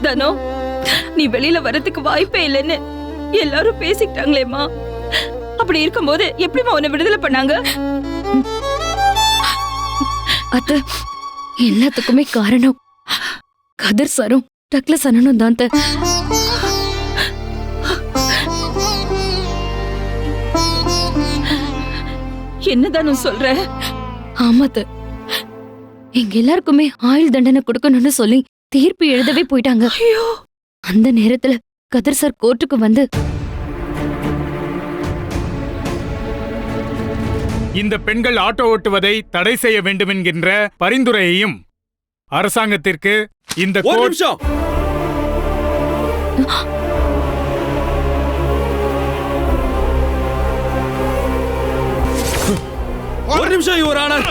தனோ, நீ வெளியில வரதுக்கு வாய்ப்பே இல்லைன்னு எல்லாரும் பேசிக்கிட்டாங்களேம்மா. அப்படி இருக்கும்போது எப்படிமா உன்னை விடுதலை பண்ணாங்க? அத்த, எல்லாத்துக்குமே காரணம் கதிர் சாரும் டக்ளஸ் அண்ணனும் தான். என்னதான் சொல்ற? ஆமாத்த, எங்க எல்லாருக்குமே ஆயுள் தண்டனை கொடுக்கணும்னு சொல்லி தீர்ப்பு எழுதவே போயிட்டாங்க. அந்த நேரத்துல கதிர் சார் கோர்ட்டுக்கு வந்து இந்த பெண்கள் ஆட்டோ ஓட்டுவதை தடை செய்ய வேண்டும் என்கின்ற பரிந்துரையையும் அரசாங்கத்திற்கு இந்த ஒரு நிமிஷம் யுவர் ஆனர்.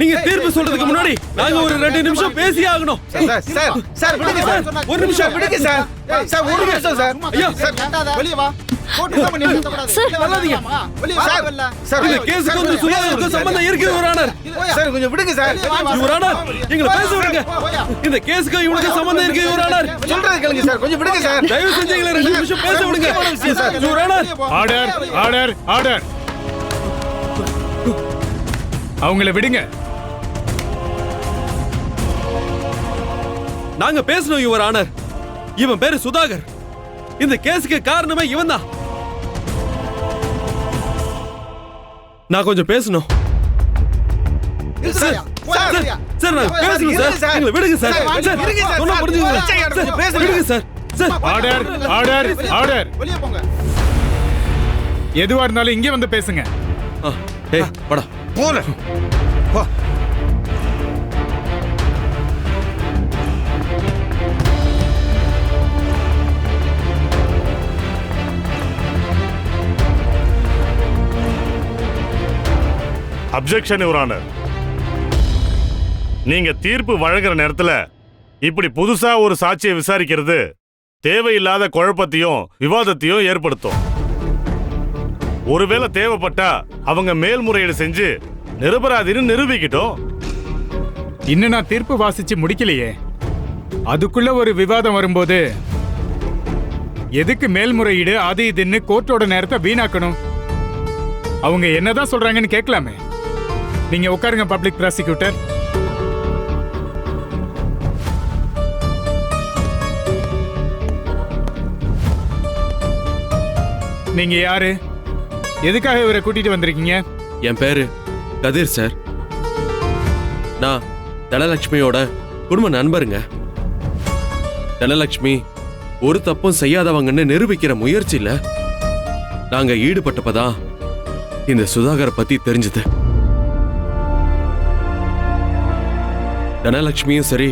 நீங்க தீர்ப்பு சொல்றதுக்கு முன்னாடி நாங்க ஒரு 2 நிமிஷம் பேசி ஆகணும். சார் விடுங்க சார். ஒரு நிமிஷம் விடுங்க சார். சார் ஒரு நிமிஷம் சார். ஐயோ சார் கண்டாத வெளிய வா. கோர்ட் தான் பண்ணி நிறுத்தக்கூடாது. சார் நல்லாதீங்க. வெளிய வா. சார் இந்த கேஸுக்கு வந்து சுதாகருக்கு சம்பந்தம் இருக்கு யுவர் ஆனர். சார் கொஞ்சம் விடுங்க சார். யுவர் ஆனர், எங்களை பேச விடுங்க. இந்த கேஸுக்கு இவனுக்கு சம்பந்தம் இருக்கு யுவர் ஆனர். சொல்றது கேளுங்க சார். கொஞ்சம் விடுங்க சார். தயவு செஞ்சு எங்களை 2 நிமிஷம் பேச விடுங்க. Your honour. Order order order. அவங்கள விடுங்க. நாங்க பேசணும் யுவர் ஆனர். இவன் பேரு சுதாகர். இந்த கேஸுக்கு காரணமே இவன் தான். நான் கொஞ்சம் பேசணும். சார் நான் பேசணும் சார். எங்களை விடுங்க சார். சொன்னா புரிஞ்சுக்கோங்க. விடுங்க sir. Sir order order order. வெளிய போங்க. எதுவா இருந்தாலும் இங்கே வந்து பேசுங்க. ஏய் வாடா. போற. வா. Objection your honour. நீங்க தீர்ப்பு வழங்குற நேரத்துல இப்படி புதுசா ஒரு சாட்சியை விசாரிக்கிறது தேவையில்லாத குழப்பத்தையும் விவாதத்தையும் ஏற்படுத்தும். ஒருவேளை தேவைப்பட்டா அவங்க மேல்முறையீடு செஞ்சு நிரபராதின்னு நிரூபிக்கட்டும். இன்னும் நான் தீர்ப்பு வாசிச்சு முடிக்கலையே. அதுக்குள்ள ஒரு விவாதம் வரும்போது எதுக்கு மேல்முறையீடு அது இதுன்னு கோர்ட்டோட நேரத்தை வீணாக்கணும்? அவங்க என்னதான் சொல்றாங்கன்னு கேட்கலாமே. நீங்க உட்காருங்க பப்ளிக் ப்ராசிக்யூட்டர். நீங்க யாரு? எதுக்காக இவரை கூட்டிட்டு வந்திருக்கீங்க? என் பேரு கதிர் சார். நான் தனலட்சுமியோட குடும்ப நண்பருங்க. தனலட்சுமி ஒரு தப்பும் செய்யாதவங்கன்னு நிரூபிக்கிற முயற்சியில நாங்க ஈடுபட்டப்பதான் இந்த சுதாகரை பத்தி தெரிஞ்சது. தனலட்சுமியும் சரி,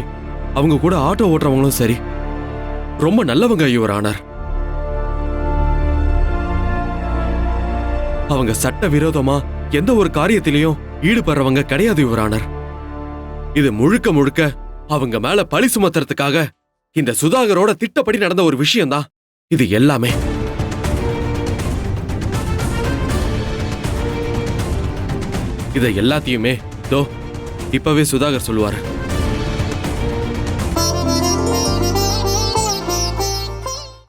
அவங்க கூட ஆட்டோ ஓட்டுறவங்களும் சரி, ரொம்ப நல்லவங்க யுவர் ஆனர். அவங்க சட்ட விரோதமா எந்த ஒரு காரியத்திலையும் ஈடுபடுறவங்க கிடையாது யுவர் ஆனர். இது முழுக்க முழுக்க அவங்க மேல பழி சுமத்துறதுக்காக இந்த சுதாகரோட திட்டப்படி நடந்த ஒரு விஷயம்தான் இது எல்லாமே. இதை எல்லாத்தையுமே இப்பவே சுதாகர் சொல்லுவாரு.